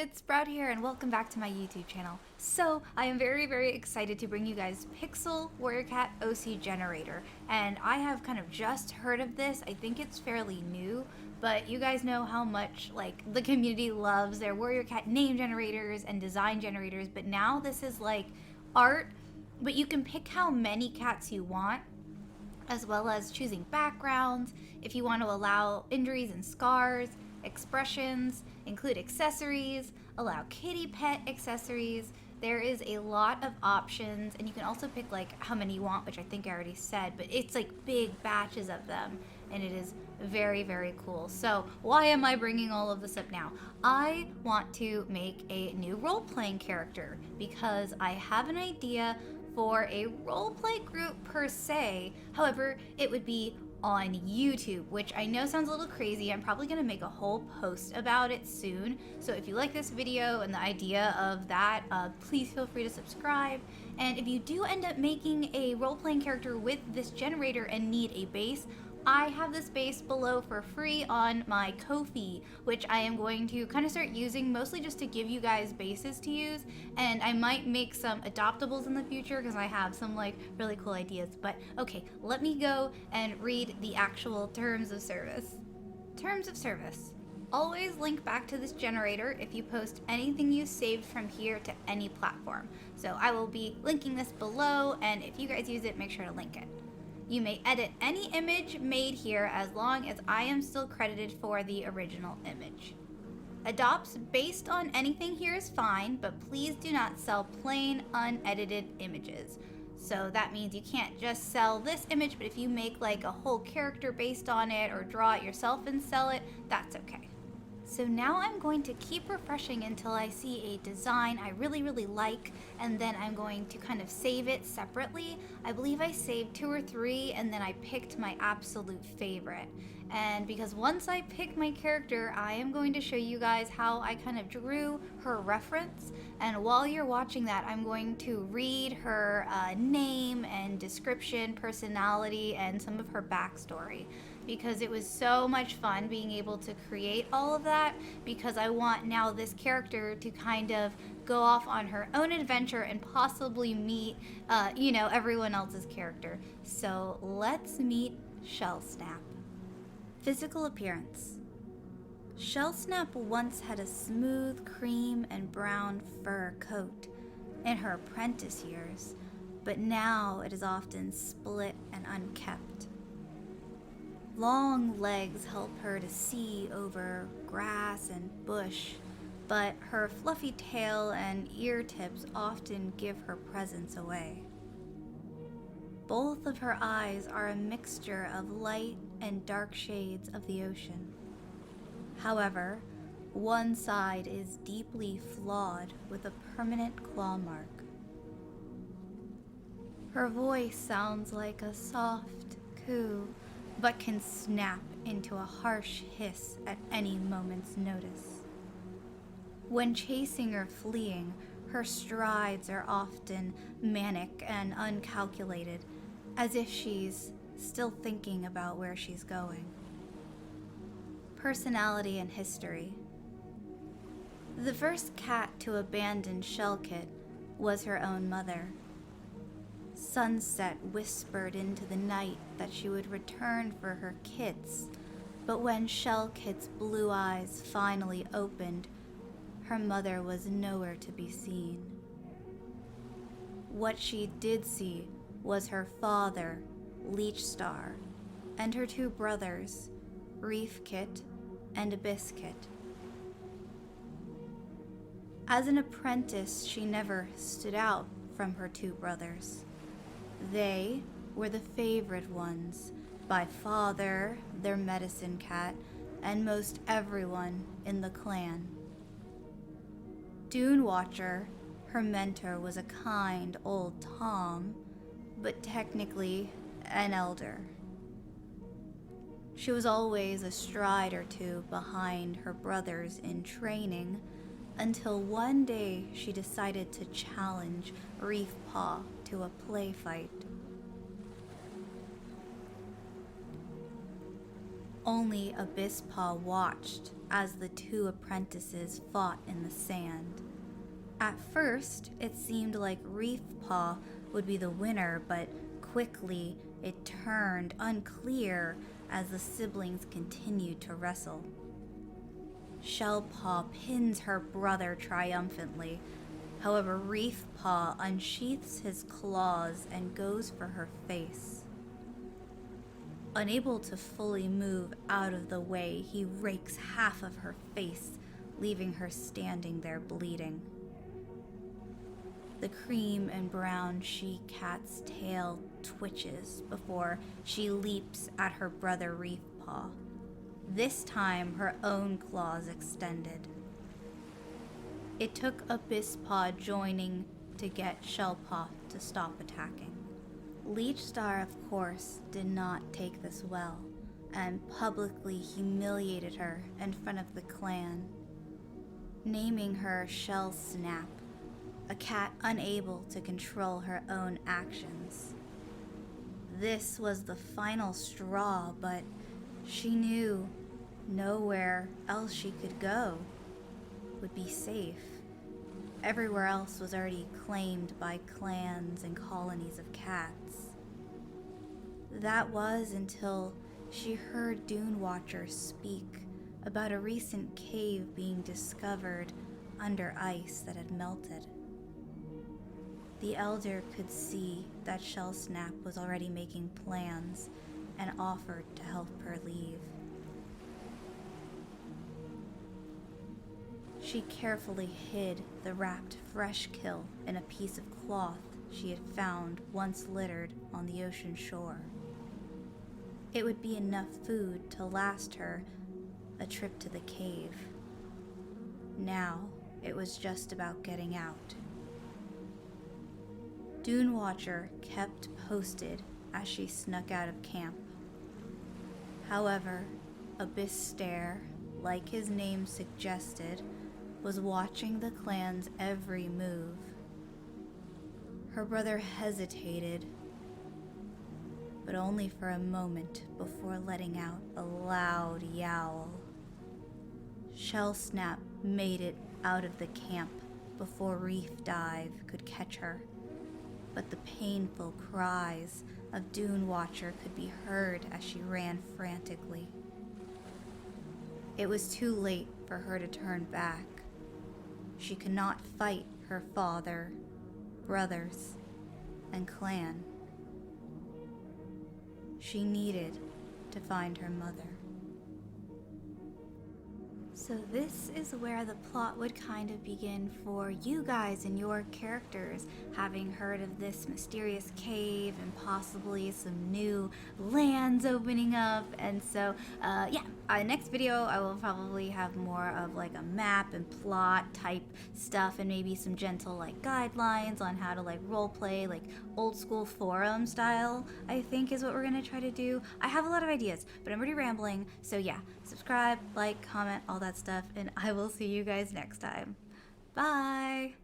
it's Sprout here and welcome back to my YouTube channel. So I am very excited to bring you guys Pixel Warrior Cat OC Generator, and I have kind of just heard of this. I think it's fairly new, but you guys know how much like the community loves their Warrior Cat name generators and design generators, but now this is like art, but you can pick how many cats you want, as well as choosing backgrounds, if you want to allow injuries and scars, expressions, include accessories, allow kitty pet accessories. There is a lot of options, and you can also pick like how many you want, which I think I already said, but it's like big batches of them, and it is very cool. So why am I bringing all of this up now? I want to make a new role-playing character because I have an idea for a roleplay group per se. However, it would be on YouTube, which I know sounds a little crazy. I'm probably gonna make a whole post about it soon. So if you like this video and the idea of that, please feel free to subscribe. And if you do end up making a role-playing character with this generator and need a base, I have this base below for free on my Ko-fi, which I am going to kind of start using mostly just to give you guys bases to use, and I might make some adoptables in the future because I have some like really cool ideas. But okay, let me go and read the actual terms of service. Terms of service. Always link back to this generator if you post anything you saved from here to any platform. So I will be linking this below, and if you guys use it, make sure to link it. You may edit any image made here as long as I am still credited for the original image. Adopts based on anything here is fine, but please do not sell plain, unedited images. So that means you can't just sell this image, but if you make like a whole character based on it or draw it yourself and sell it, that's okay. So now I'm going to keep refreshing until I see a design I really like, and then I'm going to kind of save it separately. I believe I saved 2 or 3, and then I picked my absolute favorite. And because once I pick my character, I am going to show you guys how I kind of drew her reference. And while you're watching that, I'm going to read her name and description, personality, and some of her backstory, because it was so much fun being able to create all of that, because I want now this character to kind of go off on her own adventure and possibly meet, everyone else's character. So let's meet Shellsnap. Physical appearance. Shellsnap once had a smooth cream and brown fur coat in her apprentice years, but now it is often split and unkempt. Long legs help her to see over grass and bush, but her fluffy tail and ear tips often give her presence away. Both of her eyes are a mixture of light and dark shades of the ocean. However, one side is deeply flawed with a permanent claw mark. Her voice sounds like a soft coo, but can snap into a harsh hiss at any moment's notice. When chasing or fleeing, her strides are often manic and uncalculated, as if she's still thinking about where she's going. Personality and history. The first cat to abandon Shellkit was her own mother. Sunset whispered into the night that she would return for her kits, but when Shellkit's blue eyes finally opened, her mother was nowhere to be seen. What she did see was her father, Leechstar, and her 2 brothers, Reefkit and Abysskit. As an apprentice, she never stood out from her 2 brothers. They were the favorite ones by father, their medicine cat, and most everyone in the clan. Dune Watcher, her mentor, was a kind old Tom, but technically an elder. She was always a stride or 2 behind her brothers in training, until one day she decided to challenge Reefpaw to a play fight. Only Abysspaw watched as the two apprentices fought in the sand. At first, it seemed like Reefpaw would be the winner, but quickly it turned unclear as the siblings continued to wrestle. Shellpaw pins her brother triumphantly. However, Reefpaw unsheaths his claws and goes for her face. Unable to fully move out of the way, he rakes half of her face, leaving her standing there bleeding. The cream and brown she-cat's tail twitches before she leaps at her brother Reefpaw. This time, her own claws extended. It took Abysspaw joining to get Shellpaw to stop attacking. Leechstar, of course, did not take this well, and publicly humiliated her in front of the clan, naming her Shellsnap, a cat unable to control her own actions. This was the final straw, but she knew nowhere else she could go would be safe. Everywhere else was already claimed by clans and colonies of cats. That was until she heard Dune Watchers speak about a recent cave being discovered under ice that had melted. The elder could see that Shellsnap was already making plans and offered to help her leave. She carefully hid the wrapped fresh kill in a piece of cloth she had found once littered on the ocean shore. It would be enough food to last her a trip to the cave. Now it was just about getting out. Dune Watcher kept posted as she snuck out of camp. However, Abyssstare, like his name suggested, was watching the clan's every move. Her brother hesitated, but only for a moment before letting out a loud yowl. Shellsnap made it out of the camp before Reef Dive could catch her, but the painful cries of Dune Watcher could be heard as she ran frantically. It was too late for her to turn back. She could not fight her father, brothers, and clan. She needed to find her mother. So this is where the plot would kind of begin for you guys and your characters, having heard of this mysterious cave and possibly some new lands opening up. And so next video I will probably have more of like a map and plot type stuff, and maybe some gentle like guidelines on how to like role play like old school forum style, I think is what we're gonna try to do. I have a lot of ideas, but I'm already rambling, so yeah, subscribe, like, comment, all that stuff, and I will see you guys next time. Bye!